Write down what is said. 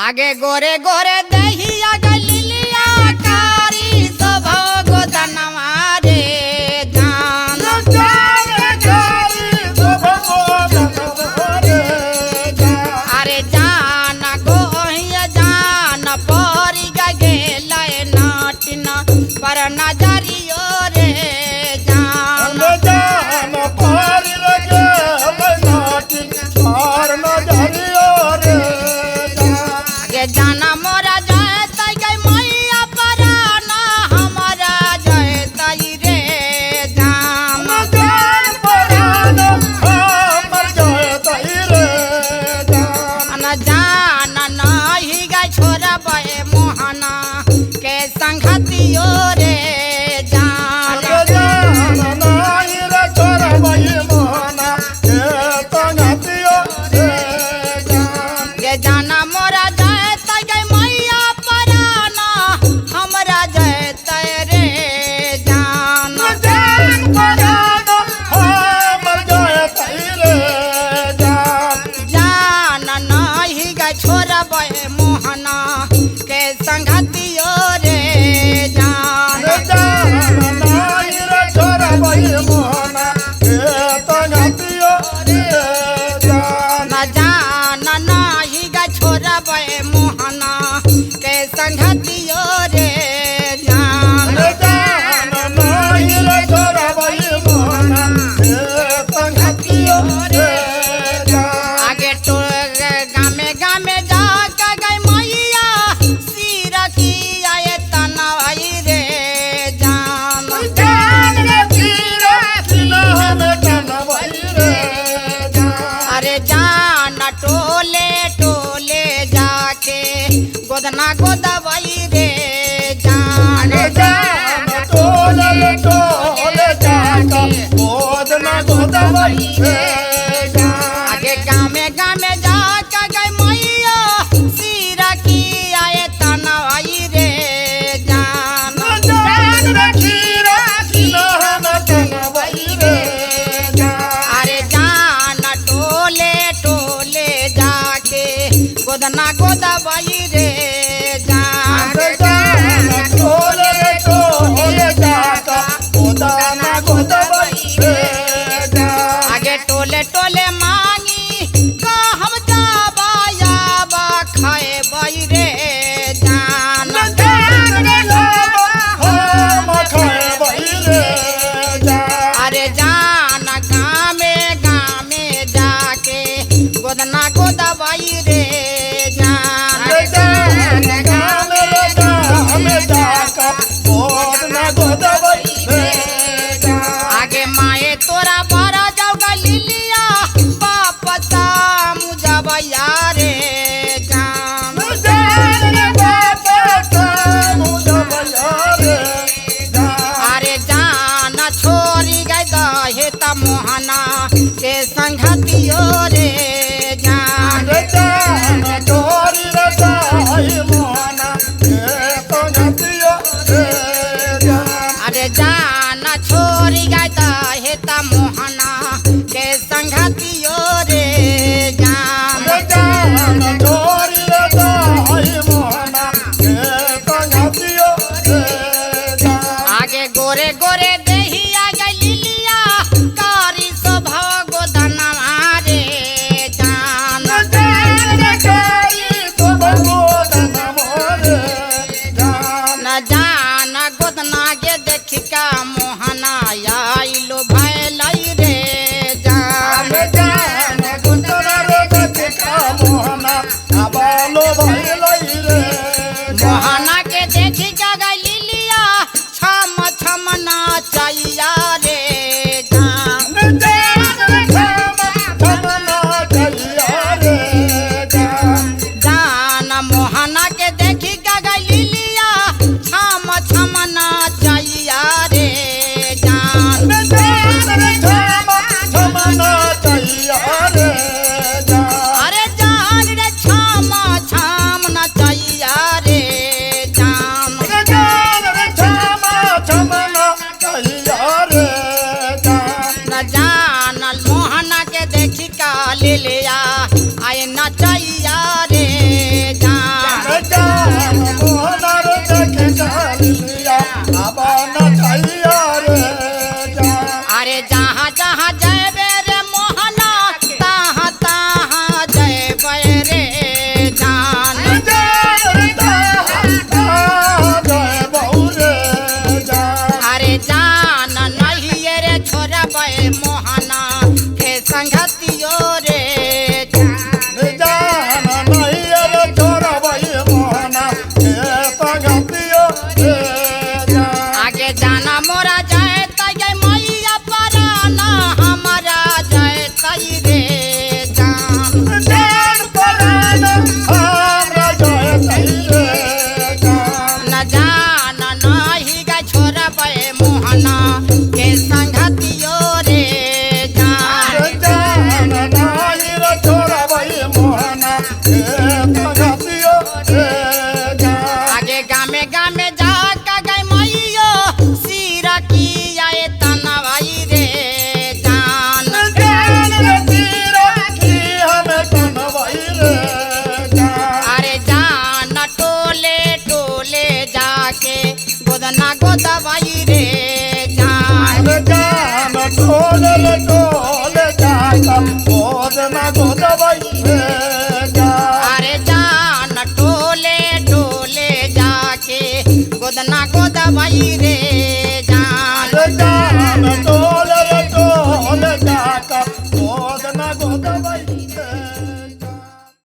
आगे गोरे गोरे दहिया गलिया कारी सभो गोदनवा रे जान अरे जान गोहिया जान परी गेल नाटिन पर नजरियो रे जान जाना मोरा जयत गई मैया पराना हमारा जयत रे जान जान नहीं गई छोरा बे मोहना के संगतियो रे जान ये जाना मोरा छोरा बे मोहना के संगतियो रे जान न जान नाही गा छोरा बे मोहना के संगतियो रे जान आगे तो गामे गामे जाके गई मैया सिर की आए तनवाई रे जान अरे जान टोले टोले जाके गोदना गोदवाई रे जान टोले टोले जाके गोदना गोदवाई रे आगे गामे गामे जाके गई मैया सिर की आए तनवाई रे जान अरे जान टोले टोले जाके गोदना गोदवाई रे जान आगे टोले टोले मांगी का हम जाबा याबा खाए बई रे जान अरे जान गामे गामे जाके गोदना गोदवाई रे जान आगे माए तोरा बरा जाओ गलिया वापस मुझबैया रे जान अरे जान छोरी गई दहे त मोहना के संगतियो रे जान अरे जान छोरी गई दहे त मोहना के संगतियो रे जान आगे गोरे गोरे दहिया गलिया कारी सभो गोदनवा रे जान न जान गोदना के देख का मोहना आइलो भैलई रे जान मोहना के देख का गलिया छम छम नाचैया रे जान जान मोहना के देख का गलिया छम छम नाचैया रे जान अरे जान रे छम छम नाचैया रे गोदना गोद